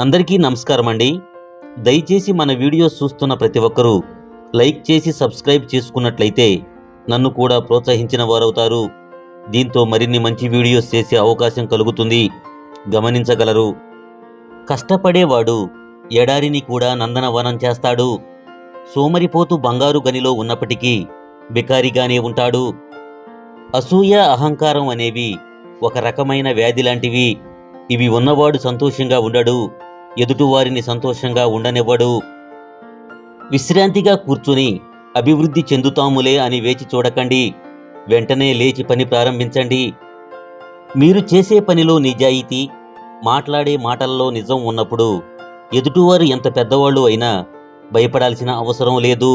అందరికీ నమస్కారం అండి. దయచేసి మన వీడియోస్ చూస్తున్న ప్రతి ఒక్కరూ లైక్ చేసి సబ్స్క్రైబ్ చేసుకున్నట్లయితే నన్ను కూడా ప్రోత్సహించిన వారవుతారు. దీంతో మరిన్ని మంచి వీడియోస్ చేసే అవకాశం కలుగుతుంది, గమనించగలరు. కష్టపడేవాడు ఎడారిని కూడా నందనవనం చేస్తాడు. సోమరిపోతు బంగారు గనిలో ఉన్నప్పటికీ బికారిగానే ఉంటాడు. అసూయ, అహంకారం అనేవి ఒక రకమైన వ్యాధి లాంటివి. ఇవి ఉన్నవాడు సంతోషంగా ఉండడు, ఎదుటివారిని సంతోషంగా ఉండనివ్వడు. విశ్రాంతిగా కూర్చుని అభివృద్ధి చెందుతాములే అని వేచి చూడకండి, వెంటనే లేచి పని ప్రారంభించండి. మీరు చేసే పనిలో నిజాయితీ, మాట్లాడే మాటల్లో నిజం ఉన్నప్పుడు ఎదుటివారు ఎంత పెద్దవాళ్ళు అయినా భయపడాల్సిన అవసరం లేదు.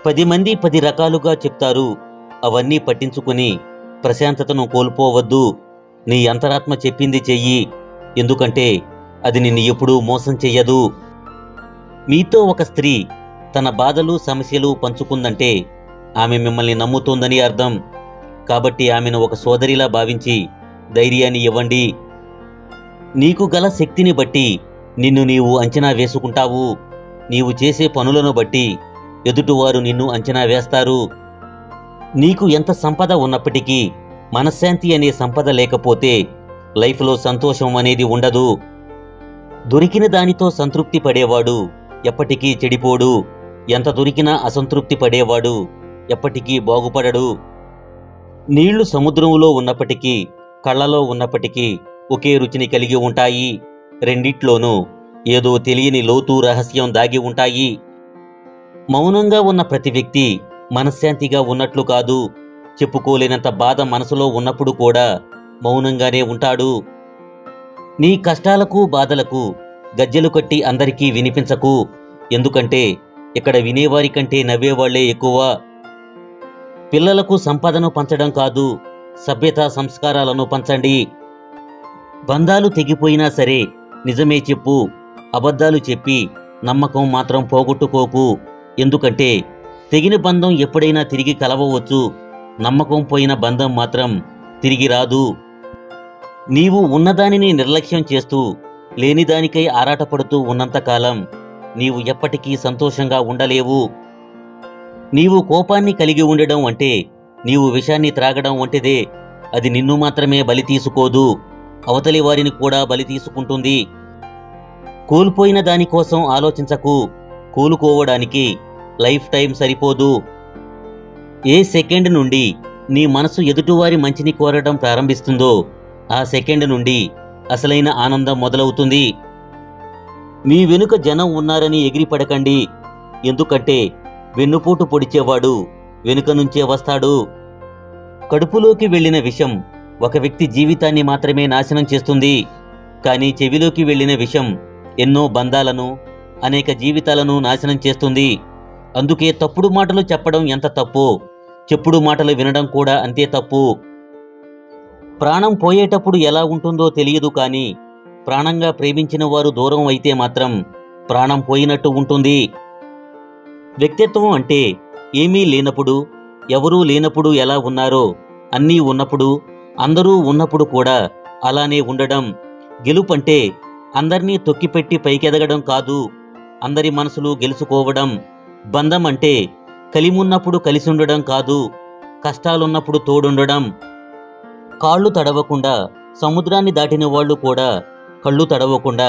10 మంది 10 రకాలుగా చెప్తారు, అవన్నీ పట్టించుకుని ప్రశాంతతను కోల్పోవద్దు. నీ అంతరాత్మ చెప్పింది చెయ్యి, ఎందుకంటే అది నిన్ను ఎప్పుడూ మోసం చెయ్యదు. మీతో ఒక స్త్రీ తన బాధలు, సమస్యలు పంచుకుందంటే ఆమె మిమ్మల్ని నమ్ముతోందని అర్థం. కాబట్టి ఆమెను ఒక సోదరిలా భావించి ధైర్యాన్ని ఇవ్వండి. నీకు గల శక్తిని బట్టి నిన్ను నీవు అంచనా వేసుకుంటావు. నీవు చేసే పనులను బట్టి ఎదుటివారు నిన్ను అంచనా వేస్తారు. నీకు ఎంత సంపద ఉన్నప్పటికీ మనశ్శాంతి అనే సంపద లేకపోతే లైఫ్లో సంతోషం అనేది ఉండదు. దొరికిన దానితో సంతృప్తి పడేవాడు ఎప్పటికీ చెడిపోడు. ఎంత దొరికినా అసంతృప్తి పడేవాడు ఎప్పటికీ బాగుపడడు. నీళ్లు సముద్రంలో ఉన్నప్పటికీ, కళ్ళలో ఉన్నప్పటికీ ఒకే రుచిని కలిగి ఉంటాయి. రెండిట్లోనూ ఏదో తెలియని లోతు, రహస్యం దాగి ఉంటాయి. మౌనంగా ఉన్న ప్రతి వ్యక్తి మనశ్శాంతిగా ఉన్నట్లు కాదు. చెప్పుకోలేనంత బాధ మనసులో ఉన్నప్పుడు కూడా మౌనంగానే ఉంటాడు. నీ కష్టాలకు, బాధలకు గజ్జెలు కట్టి అందరికీ వినిపించకు. ఎందుకంటే ఇక్కడ వినేవారి కంటే నవ్వేవాళ్లే ఎక్కువ. పిల్లలకు సంపదను పంచడం కాదు, సభ్యత, సంస్కారాలను పంచండి. బంధాలు తెగిపోయినా సరే నిజమే చెప్పు. అబద్ధాలు చెప్పి నమ్మకం మాత్రం పోగొట్టుకోకు. ఎందుకంటే తెగిన బంధం ఎప్పుడైనా తిరిగి కలవవచ్చు, నమ్మకం పోయిన బంధం మాత్రం తిరిగి రాదు. నీవు ఉన్నదానిని నిర్లక్ష్యం చేస్తూ లేనిదానికై ఆరాటపడుతూ ఉన్నంతకాలం నీవు ఎప్పటికీ సంతోషంగా ఉండలేవు. నీవు కోపాన్ని కలిగి ఉండడం అంటే నీవు విషాన్ని త్రాగడం వంటిదే. అది నిన్ను మాత్రమే బలి తీసుకోదు, అవతలి వారిని కూడా బలి తీసుకుంటుంది. కోల్పోయిన దానికోసం ఆలోచించకు. కోలుకోవడానికి లైఫ్ టైం సరిపోదు. ఏ సెకండ్ నుండి నీ మనసు ఎదుటివారి మంచిని కోరడం ప్రారంభిస్తుందో ఆ సెకండ్ నుండి అసలైన ఆనందం మొదలవుతుంది. మీ వెనుక జనం ఉన్నారని ఎగిరిపడకండి. ఎందుకంటే వెన్నుపోటు పొడిచేవాడు వెనుక నుంచే వస్తాడు. కడుపులోకి వెళ్లిన విషం ఒక వ్యక్తి జీవితాన్ని మాత్రమే నాశనం చేస్తుంది. కానీ చెవిలోకి వెళ్లిన విషం ఎన్నో బంధాలను, అనేక జీవితాలను నాశనం చేస్తుంది. అందుకే తప్పుడు మాటలు చెప్పడం ఎంత తప్పో, చెప్పుడు మాటలు వినడం కూడా అంతే తప్పు. ప్రాణం పోయేటప్పుడు ఎలా ఉంటుందో తెలియదు, కానీ ప్రాణంగా ప్రేమించిన వారు దూరం అయితే మాత్రం ప్రాణం పోయినట్టు ఉంటుంది. వ్యక్తిత్వం అంటే ఏమీ లేనప్పుడు, ఎవరూ లేనప్పుడు ఎలా ఉన్నారో, అన్నీ ఉన్నప్పుడు, అందరూ ఉన్నప్పుడు కూడా అలానే ఉండడం. గెలుపంటే అందర్నీ తొక్కిపెట్టి పైకెదగడం కాదు, అందరి మనసులు గెలుచుకోవడం. బంధం అంటే కలిమున్నప్పుడు కలిసి ఉండడం కాదు, కష్టాలున్నప్పుడు తోడుండడం. కాళ్ళు తడవకుండా సముద్రాన్ని దాటిన వాళ్ళు కూడా కళ్ళు తడవకుండా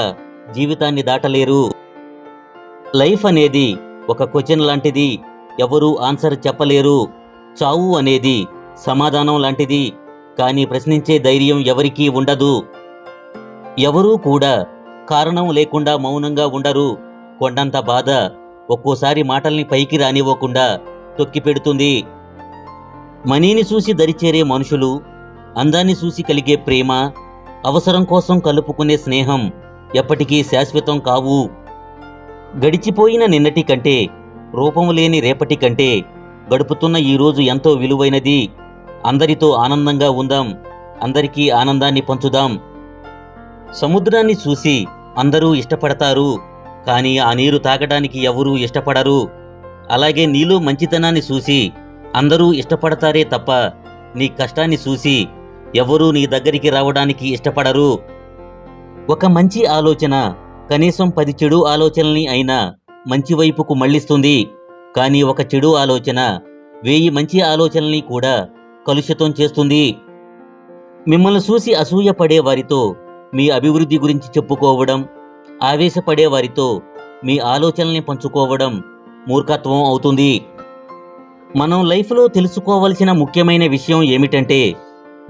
జీవితాన్ని దాటలేరు. లైఫ్ అనేది ఒక క్వశ్చన్ లాంటిది, ఎవరూ ఆన్సర్ చెప్పలేరు. చావు అనేది సమాధానం లాంటిది, కానీ ప్రశ్నించే ధైర్యం ఎవరికీ ఉండదు. ఎవరూ కూడా కారణం లేకుండా మౌనంగా ఉండరు. కొండంత బాధ ఒక్కోసారి మాటల్ని పైకి రానివ్వకుండా తొక్కిపెడుతుంది. మనీని చూసి దరిచేరే మనుషులు, అందాన్ని చూసి కలిగే ప్రేమ, అవసరం కోసం కలుపుకునే స్నేహం ఎప్పటికీ శాశ్వతం కావు. గడిచిపోయిన నిన్నటి కంటే, రూపము లేని రేపటి కంటే గడుపుతున్న ఈరోజు ఎంతో విలువైనది. అందరితో ఆనందంగా ఉందాం, అందరికీ ఆనందాన్ని పంచుదాం. సముద్రాన్ని చూసి అందరూ ఇష్టపడతారు, కానీ ఆ నీరు తాగడానికి ఎవరూ ఇష్టపడరు. అలాగే నీలో మంచితనాన్ని చూసి అందరూ ఇష్టపడతారే తప్ప నీ కష్టాన్ని చూసి ఎవరూ నీ దగ్గరికి రావడానికి ఇష్టపడరు. ఒక మంచి ఆలోచన కనీసం 10 చెడు ఆలోచనల్ని అయినా మంచి వైపుకు మళ్లిస్తుంది. కానీ ఒక చెడు ఆలోచన 1000 మంచి ఆలోచనల్ని కూడా కలుషితం చేస్తుంది. మిమ్మల్ని చూసి అసూయపడే వారితో మీ అభివృద్ధి గురించి చెప్పుకోవడం, ఆవేశపడే వారితో మీ ఆలోచనల్ని పంచుకోవడం మూర్ఖత్వం అవుతుంది. మనం లైఫ్లో తెలుసుకోవలసిన ముఖ్యమైన విషయం ఏమిటంటే,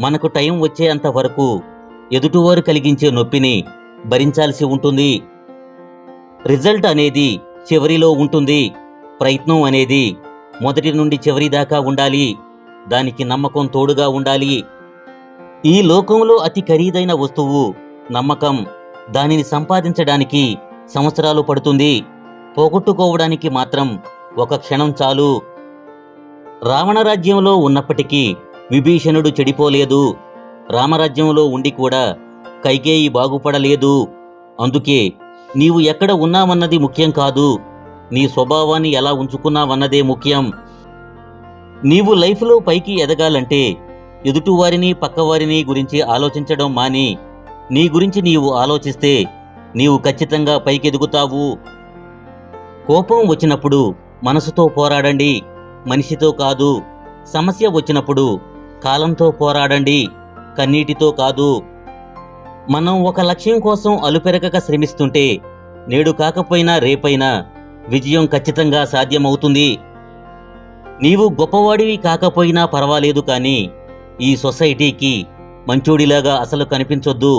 మనకు టైం వచ్చేంత వరకు ఎదుటివారు కలిగించే నొప్పిని భరించాల్సి ఉంటుంది. రిజల్ట్ అనేది చివరిలో ఉంటుంది. ప్రయత్నం అనేది మొదటి నుండి చివరి దాకా ఉండాలి. దానికి నమ్మకం తోడుగా ఉండాలి. ఈ లోకంలో అతి ఖరీదైన వస్తువు నమ్మకం. దానిని సంపాదించడానికి సంవత్సరాలు పడుతుంది. పోగొట్టుకోవడానికి మాత్రం ఒక క్షణం చాలు. రావణరాజ్యంలో ఉన్నప్పటికీ విభీషణుడు చెడిపోలేదు. రామరాజ్యంలో ఉండి కూడా కైకేయి బాగుపడలేదు. అందుకే నీవు ఎక్కడ ఉన్నావన్నది ముఖ్యం కాదు, నీ స్వభావాన్ని ఎలా ఉంచుకున్నావన్నదే ముఖ్యం. నీవు లైఫ్లో పైకి ఎదగాలంటే ఎదుటివారిని పక్కవారిని గురించి ఆలోచించడం మాని నీ గురించి నీవు ఆలోచిస్తే నీవు ఖచ్చితంగా పైకెదుగుతావు. కోపం వచ్చినప్పుడు మనసుతో పోరాడండి, మనిషితో కాదు. సమస్య వచ్చినప్పుడు కాలంతో పోరాడండి, కన్నీటితో కాదు. మనం ఒక లక్ష్యం కోసం అలుపెరగక శ్రమిస్తుంటే నేడు కాకపోయినా రేపైనా విజయం ఖచ్చితంగా సాధ్యమవుతుంది. నీవు గొప్పవాడివి కాకపోయినా పర్వాలేదు, కానీ ఈ సొసైటీకి మంచోడిలాగా అసలు కనిపించొద్దు.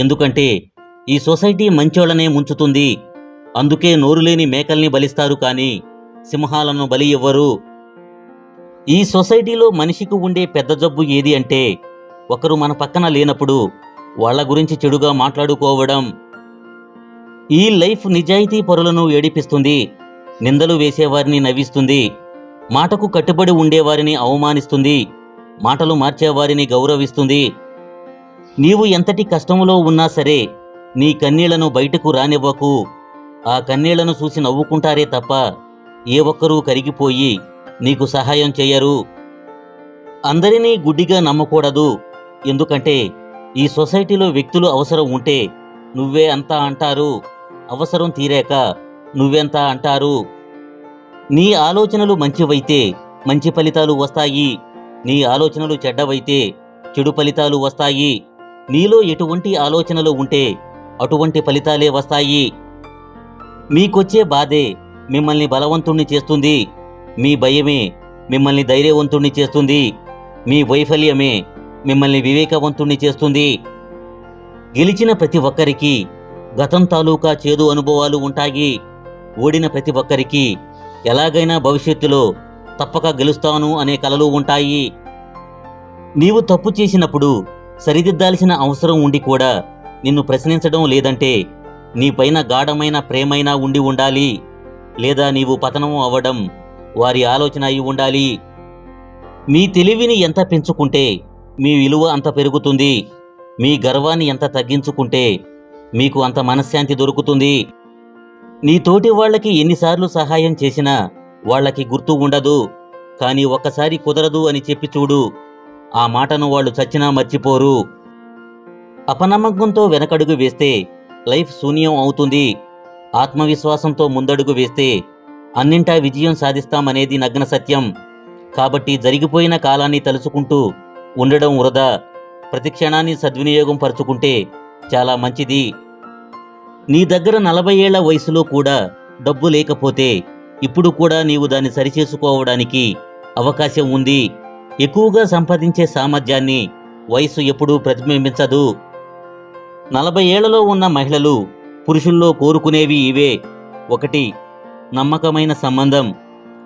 ఎందుకంటే ఈ సొసైటీ మంచోళ్ళనే ముంచుతుంది. అందుకే నోరులేని మేకల్ని బలిస్తారు, కానీ సింహాలను బలి ఇవ్వరు. ఈ సొసైటీలో మనిషికి ఉండే పెద్ద జబ్బు ఏది అంటే, ఒకరు మన పక్కన లేనప్పుడు వాళ్ళ గురించి చెడుగా మాట్లాడుకోవడం. ఈ లైఫ్ నిజాయితీ పరులను ఏడిపిస్తుంది, నిందలు వేసేవారిని నవ్విస్తుంది, మాటకు కట్టుబడి ఉండేవారిని అవమానిస్తుంది, మాటలు మార్చేవారిని గౌరవిస్తుంది. నీవు ఎంతటి కష్టంలో ఉన్నా సరే నీ కన్నీళ్లను బయటకు రానివ్వకు. ఆ కన్నీళ్లను చూసి నవ్వుకుంటారే తప్ప ఏ ఒక్కరూ కరిగిపోయి నీకు సహాయం చేయరు. అందరినీ గుడ్డిగా నమ్మకూడదు. ఎందుకంటే ఈ సొసైటీలో వ్యక్తులు అవసరం ఉంటే నువ్వే అంతా అంటారు, అవసరం తీరాక నువ్వెంత అంటారు. నీ ఆలోచనలు మంచివైతే మంచి ఫలితాలు వస్తాయి. నీ ఆలోచనలు చెడ్డవైతే చెడు ఫలితాలు వస్తాయి. నీలో ఎటువంటి ఆలోచనలు ఉంటే అటువంటి ఫలితాలే వస్తాయి. మీకొచ్చే బాధే మిమ్మల్ని బలవంతుణ్ణి చేస్తుంది. మీ భయమే మిమ్మల్ని ధైర్యవంతుణ్ణి చేస్తుంది. మీ వైఫల్యమే మిమ్మల్ని వివేకవంతుణ్ణి చేస్తుంది. గెలిచిన ప్రతి ఒక్కరికి గతం తాలూకా చేదు అనుభవాలు ఉంటాయి. ఓడిన ప్రతి ఒక్కరికి ఎలాగైనా భవిష్యత్తులో తప్పక గెలుస్తాను అనే కలలు ఉంటాయి. నీవు తప్పు చేసినప్పుడు సరిదిద్దాల్సిన అవసరం ఉండి కూడా నిన్ను ప్రశ్నించడం లేదంటే నీపైన గాఢమైన ప్రేమైనా ఉండి ఉండాలి. లేదా నీవు పతనం అవ్వడం వారి ఆలోచన అయి ఉండాలి. మీ తెలివిని ఎంత పెంచుకుంటే మీ విలువ అంత పెరుగుతుంది. మీ గర్వాన్ని ఎంత తగ్గించుకుంటే మీకు అంత మనశ్శాంతి దొరుకుతుంది. నీ తోటి వాళ్ళకి ఎన్నిసార్లు సహాయం చేసినా వాళ్ళకి గుర్తు ఉండదు. కానీ ఒక్కసారి కుదరదు అని చెప్పి చూడు, ఆ మాటను వాళ్ళు చచ్చినా మర్చిపోరు. అపనమ్మకంతో వెనకడుగు వేస్తే లైఫ్ శూన్యం అవుతుంది. ఆత్మవిశ్వాసంతో ముందడుగు వేస్తే అన్నింటా విజయం సాధిస్తామనేది నగ్న సత్యం. కాబట్టి జరిగిపోయిన కాలాన్ని తలుచుకుంటూ ఉండడం వృధా. ప్రతి క్షణాన్ని సద్వినియోగం పరుచుకుంటే చాలా మంచిది. నీ దగ్గర 40 ఏళ్ల వయసులో కూడా డబ్బు లేకపోతే ఇప్పుడు కూడా నీవు దాన్ని సరిచేసుకోవడానికి అవకాశం ఉంది. ఎక్కువగా సంపాదించే సామర్థ్యాన్ని వయసు ఎప్పుడూ ప్రతిబింబించదు. 40 ఏళ్లలో ఉన్న మహిళలు పురుషుల్లో కోరుకునేవి ఇవే: 1 నమ్మకమైన సంబంధం,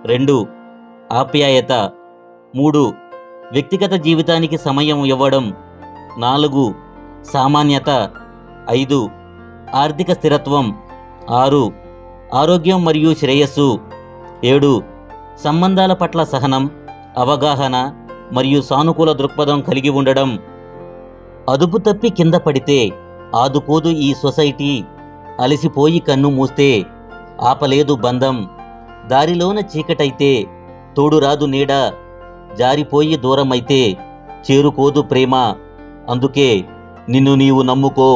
2 ఆప్యాయత, 3 వ్యక్తిగత జీవితానికి సమయం ఇవ్వడం, 4 సామాన్యత, 5 ఆర్థిక స్థిరత్వం, 6 ఆరోగ్యం మరియు శ్రేయస్సు, 7 సంబంధాల పట్ల సహనం, అవగాహన మరియు సానుకూల దృక్పథం కలిగి ఉండడం. అదుపు తప్పి కింద పడితే ఆదుకోదు ఈ సొసైటీ. అలసిపోయి కన్ను మూస్తే ఆపలేదు బంధం. దారిలోన చీకటైతే తోడురాదు నీడ. జారిపోయి దూరమైతే చేరుకోదు ప్రేమ. అందుకే నిన్ను నీవు నమ్ముకో.